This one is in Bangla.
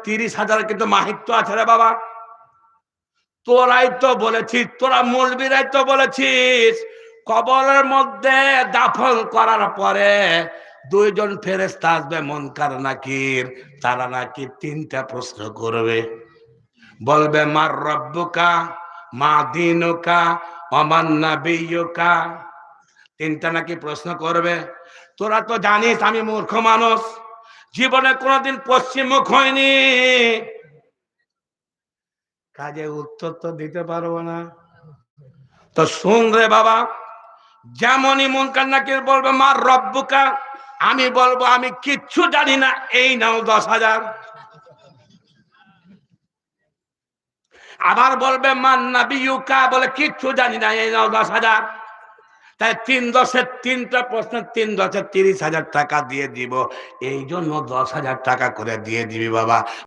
30,000 কিন্তু মাহিত্য আছে রে বাবা। তোরাই তো বলেছিস, তোরা মৌলবীরাই তো বলেছিস কবরের মধ্যে দাফন করার পরে 2 জন ফেরেশতা আসবে মুনকার নাকির, তারা নাকি 3টা প্রশ্ন করবে, বলবে মার রব্বুকা, মা দীনুকা, ওমান নাবিয়্যুকা। 3টা নাকি প্রশ্ন করবে। তোরা তো জানিস আমি মূর্খ মানুষ, জীবনে কোনোদিন পশ্চিমমুখ হয়নি, কাজে উত্তর তো দিতে পারবো না। তো শুন রে বাবা, যেমনই মুনকার নাকির বলবে মার রব্বুকা, আমি বলবো আমি কিচ্ছু জানি না, এই নাও 10,000। আবার বলবে মান নাবিয়্যুকা, বলে কিচ্ছু জানি না, এই নাও 10,000। তাই 3 10 3টা প্রশ্ন, 3 10 30,000 টাকা দিয়ে দিব। এই জন্য 10,000 টাকা করে দিয়ে দিবি বাবা।